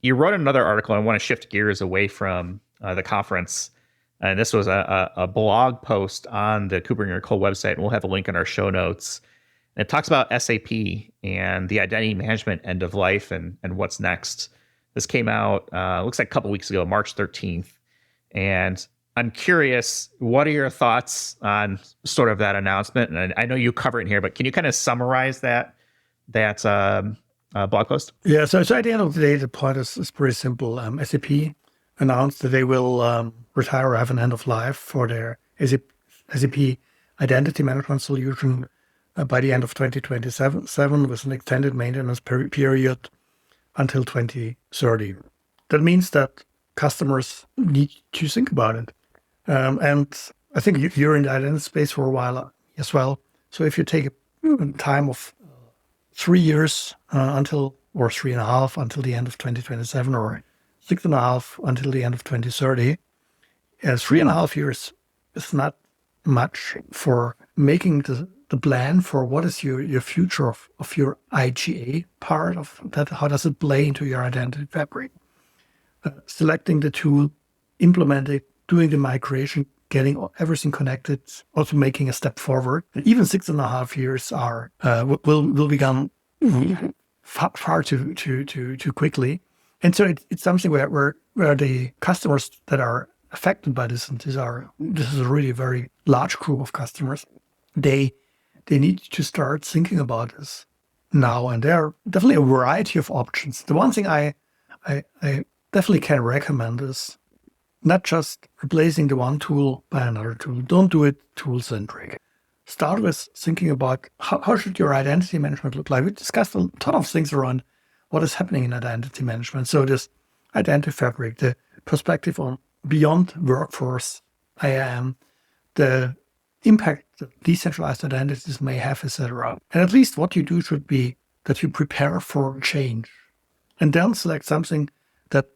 You wrote another article. I want to shift gears away from the conference. And this was a blog post on the KuppingerCole website. And we'll have a link in our show notes. And it talks about SAP and the identity management end of life and what's next. This came out, looks like a couple weeks ago, March 13th. And I'm curious, what are your thoughts on sort of that announcement? And I know you cover it here, but can you kind of summarize that blog post? Yeah, so at the end of the day, the point is pretty simple. SAP announced that they will retire or have an end of life for their SAP identity management solution by the end of 2027 with an extended maintenance period until 2030. That means that customers need to think about it. And I think you're in the identity space for a while as well. So if you take a time of 3 years or 3.5 until the end of 2027 or 6.5 until the end of 2030. 3.5 years is not much for making the plan for what is your future of your IGA part of that. How does it play into your identity fabric? Selecting the tool, implement it, doing the migration, getting everything connected, also making a step forward. And even 6.5 years are will become far too quickly. And so it's something where the customers that are affected by this, and this is a really very large group of customers, they need to start thinking about this now. And there are definitely a variety of options. The one thing I definitely can recommend is not just replacing the one tool by another tool. Don't do it tool-centric. Start with thinking about how should your identity management look like. We discussed a ton of things around what is happening in identity management. So this identity fabric, the perspective on beyond workforce, IAM, the impact that decentralized identities may have, etc. And at least what you do should be that you prepare for change and then select something that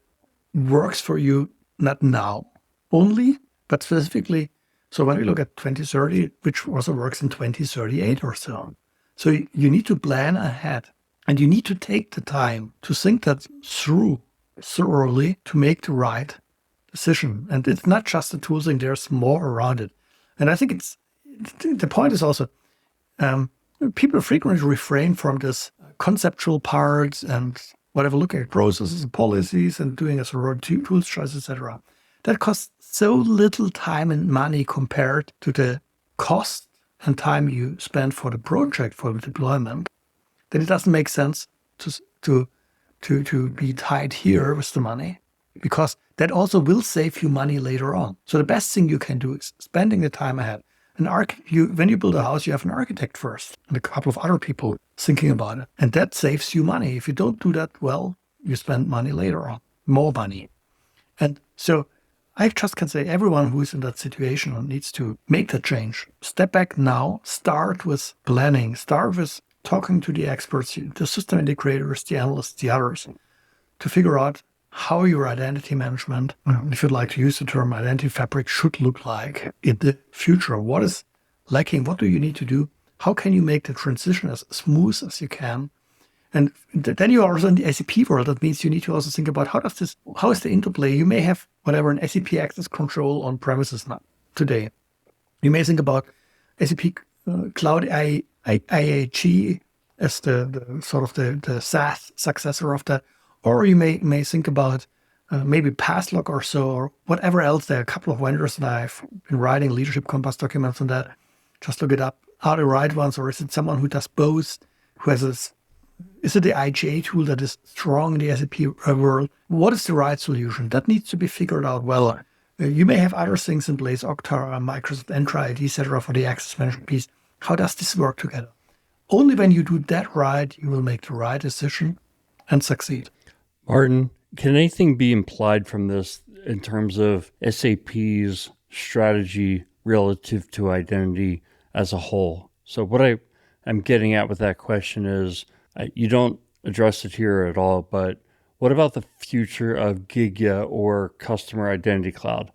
works for you, not now only, but specifically. So when we look at 2030, which also works in 2038 or so. So you need to plan ahead and you need to take the time to think that through thoroughly to make the right decision. And it's not just a tool thing, there's more around it. And I think the point is also, people frequently refrain from this conceptual parts and whatever, looking at processes and policies and doing a sort of tools choice, etc. That costs so little time and money compared to the cost and time you spend for the project, for the deployment, that it doesn't make sense to be tied here with the money, because that also will save you money later on. So the best thing you can do is spending the time ahead. When you build a house, you have an architect first and a couple of other people thinking about it. And that saves you money. If you don't do that well, you spend money later on, more money. And so I just can say everyone who is in that situation needs to make that change. Step back now, start with planning, start with talking to the experts, the system integrators, the analysts, the others, to figure out how your identity management, if you'd like to use the term identity fabric, should look like in the future. What is lacking? What do you need to do? How can you make the transition as smooth as you can? And then you are also in the SAP world. That means you need to also think about how is the interplay? You may have an SAP access control on premises now today. You may think about SAP Cloud IAG as the sort of the SaaS successor of that. Or you may think about maybe Passlog or so, or whatever else. There are a couple of vendors that I've been writing leadership compass documents on that. Just look it up. Are the right ones, or is it someone who does both? Is it the IGA tool that is strong in the SAP world? What is the right solution? That needs to be figured out well. You may have other things in place, Okta, Microsoft Entra ID, etc. for the access management piece. How does this work together? Only when you do that right, you will make the right decision and succeed. Martin, can anything be implied from this in terms of SAP's strategy relative to identity as a whole? So what I'm getting at with that question is, you don't address it here at all, but what about the future of Gigya or Customer Identity Cloud?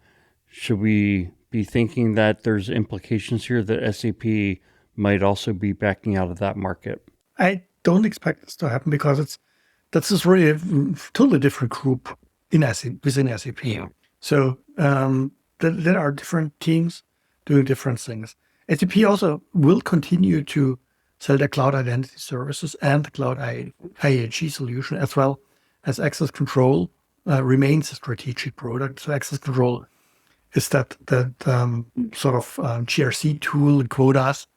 Should we be thinking that there's implications here that SAP might also be backing out of that market? I don't expect this to happen because that's just really a totally different group within SAP. So there are different teams doing different things. SAP also will continue to sell their cloud identity services and the cloud IAG solution, as well as access control remains a strategic product. So access control is that sort of GRC tool and quotas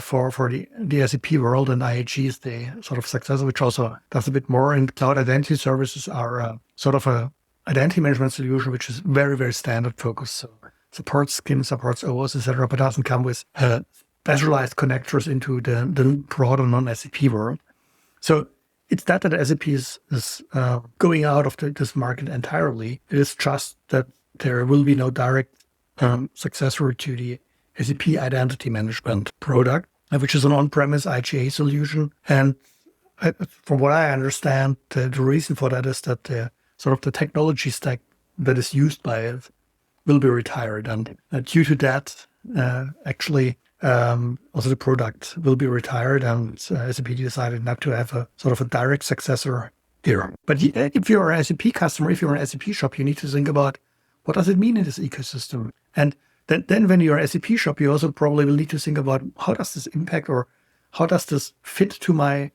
for the SAP world, and IAG is the sort of successor, which also does a bit more. And cloud identity services are sort of a identity management solution, which is very, very standard focused. So supports SCIM, supports OAuth, etc., but doesn't come with specialized connectors into the broader non-SAP world. So it's not that SAP is going out of this market entirely. It is just that there will be no direct successor to the SAP identity management product, which is an on-premise IGA solution. And from what I understand, the reason for that is that the sort of the technology stack that is used by it will be retired. And due to that, actually, also the product will be retired, and SAP decided not to have a sort of a direct successor here. But if you're an SAP customer, if you're an SAP shop, you need to think about what does it mean in this ecosystem? And then when you're an SAP shop, you also probably will need to think about how does this impact, or how does this fit to my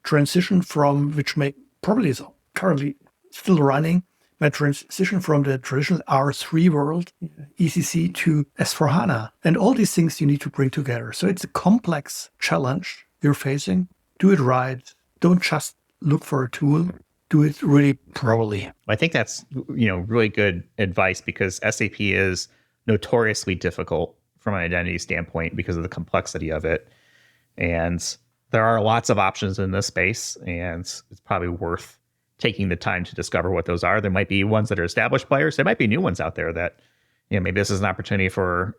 transition from, which probably is currently still running, my transition from the traditional R3 world, ECC, to S4HANA. And all these things you need to bring together. So it's a complex challenge you're facing. Do it right. Don't just look for a tool. Do it really properly. I think that's, really good advice, because SAP is notoriously difficult from an identity standpoint because of the complexity of it. And there are lots of options in this space, and it's probably worth taking the time to discover what those are. There might be ones that are established players. There might be new ones out there that, maybe this is an opportunity for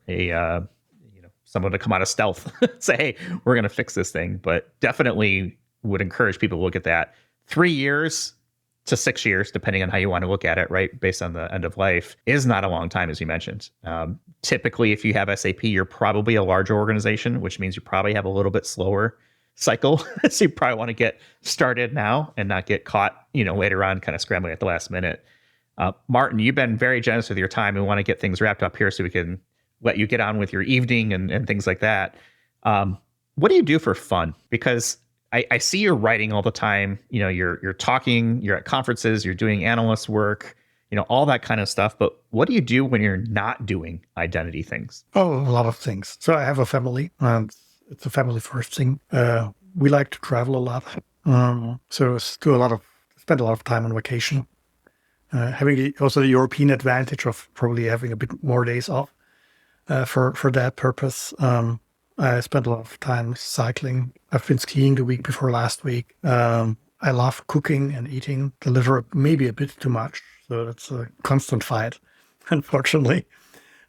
someone to come out of stealth, say, hey, we're going to fix this thing. But definitely would encourage people to look at that. 3 years to 6 years, depending on how you want to look at it, right? Based on the end of life, is not a long time, as you mentioned. Typically, if you have SAP, you're probably a larger organization, which means you probably have a little bit slower cycle. So you probably want to get started now and not get caught, later on, kind of scrambling at the last minute. Martin, you've been very generous with your time. We want to get things wrapped up here so we can let you get on with your evening and things like that. What do you do for fun? Because I see you're writing all the time. You're talking, you're at conferences, you're doing analyst work, all that kind of stuff. But what do you do when you're not doing identity things? Oh, a lot of things. So I have a family, and it's a family first thing. We like to travel a lot. So spend a lot of time on vacation. Having also the European advantage of probably having a bit more days off for that purpose. I spent a lot of time cycling. I've been skiing the week before last week. I love cooking and eating. The liver maybe a bit too much, so that's a constant fight, unfortunately.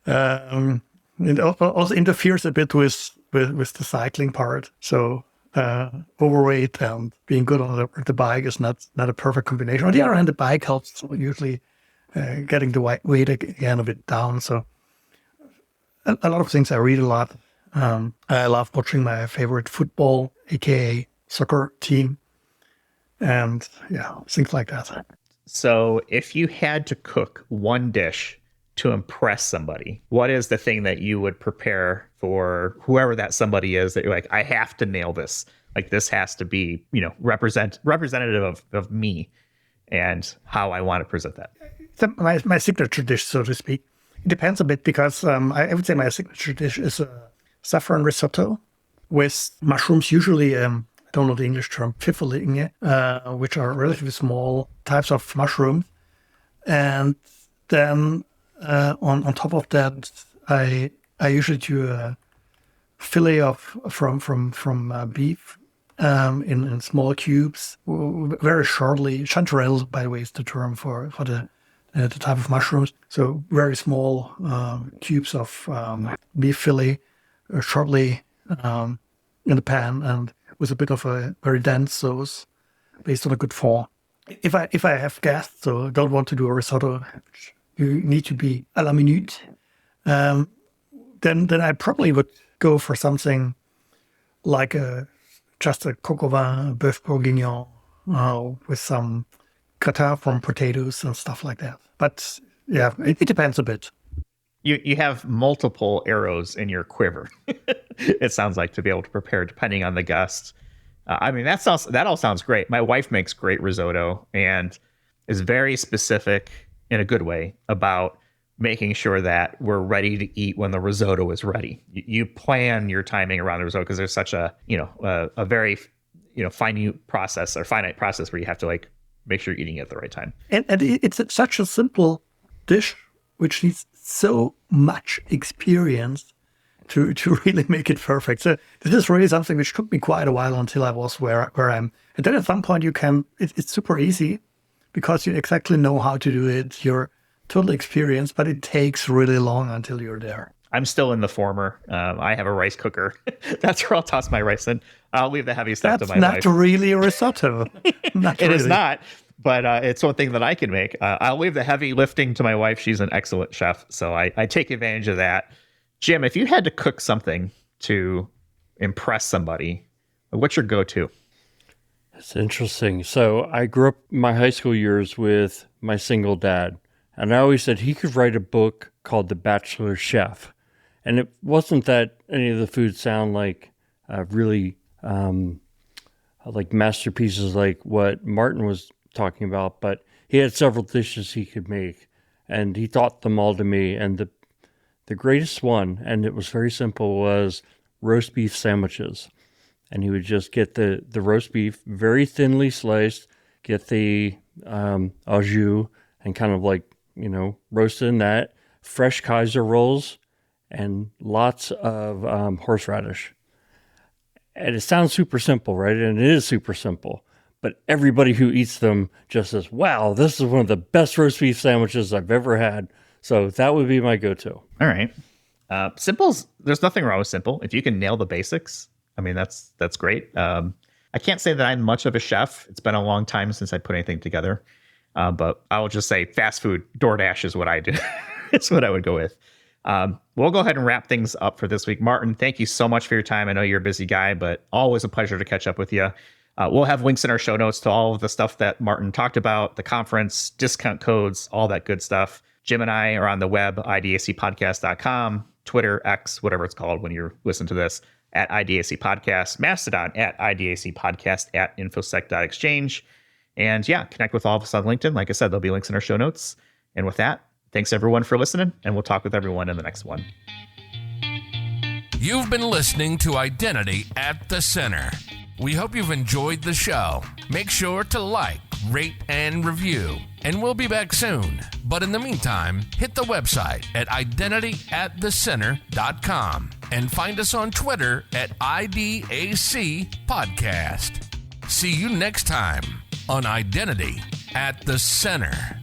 It also interferes a bit with the cycling part. So overweight and being good on the bike is not a perfect combination. On the other hand, the bike helps usually getting the weight again a bit down. So a lot of things. I read a lot. I love watching my favorite football, aka soccer team, and things like that. So if you had to cook one dish to impress somebody, what is the thing that you would prepare for whoever that somebody is that you're like, I have to nail this? Like, this has to be, representative of me and how I want to present that. It's my signature dish, so to speak. It depends a bit, because I would say my signature dish is a saffron risotto with mushrooms, usually, I don't know the English term, Pfifferlinge, which are relatively small types of mushrooms. And then on top of that, I usually do a fillet from beef in small cubes, very shortly. Chanterelle, by the way, is the term for the type of mushrooms. So very small cubes of beef fillet, shortly in the pan, and with a bit of a very dense sauce based on a good fond. If I have guests, so don't want to do a risotto, you need to be à la minute, then I probably would go for something like just a coq au vin, bœuf bourguignon, with some gratin from potatoes and stuff like that. But yeah, it depends a bit. You have multiple arrows in your quiver. It sounds like, to be able to prepare depending on the guest. That all sounds great. My wife makes great risotto and is very specific in a good way about making sure that we're ready to eat when the risotto is ready. You plan your timing around the risotto because there's such a very finite process where you have to make sure you're eating it at the right time. And it's such a simple dish which needs so much experience to really make it perfect. So this is really something which took me quite a while until I was where I'm. And then at some point it's super easy because you exactly know how to do it. You're totally experienced, but it takes really long until you're there. I'm still in the former. I have a rice cooker. That's where I'll toss my rice in. I'll leave the heavy stuff to my wife. That's not really a risotto. It is not. but it's one thing that I can make. I'll leave the heavy lifting to my wife. She's an excellent chef, so I take advantage of that. Jim, if you had to cook something to impress somebody, what's your go-to? That's interesting. So I grew up my high school years with my single dad, and I always said he could write a book called The Bachelor Chef. And it wasn't that any of the foods sound like really like masterpieces like what Martin was talking about, but he had several dishes he could make, and he taught them all to me. And the greatest one, and it was very simple, was roast beef sandwiches. And he would just get the roast beef very thinly sliced, get the au jus, and kind of like, roast in that, fresh Kaiser rolls, and lots of horseradish. And it sounds super simple, right? And it is super simple. But everybody who eats them just says, wow, this is one of the best roast beef sandwiches I've ever had. So that would be my go-to. All right. Simple's, there's nothing wrong with simple. If you can nail the basics, I mean, that's great. I can't say that I'm much of a chef. It's been a long time since I put anything together. But I will just say fast food, DoorDash is what I do. It's what I would go with. We'll go ahead and wrap things up for this week. Martin, thank you so much for your time. I know you're a busy guy, but always a pleasure to catch up with you. We'll have links in our show notes to all of the stuff that Martin talked about, the conference, discount codes, all that good stuff. Jim and I are on the web, idacpodcast.com, Twitter, X, whatever it's called when you're listening to this, at IDAC Podcast, Mastodon at IDAC Podcast, at infosec.exchange. And yeah, connect with all of us on LinkedIn. Like I said, there'll be links in our show notes. And with that, thanks everyone for listening, and we'll talk with everyone in the next one. You've been listening to Identity at the Center. We hope you've enjoyed the show. Make sure to like, rate, and review. And we'll be back soon. But in the meantime, hit the website at identityatthecenter.com and find us on Twitter at IDAC Podcast. See you next time on Identity at the Center.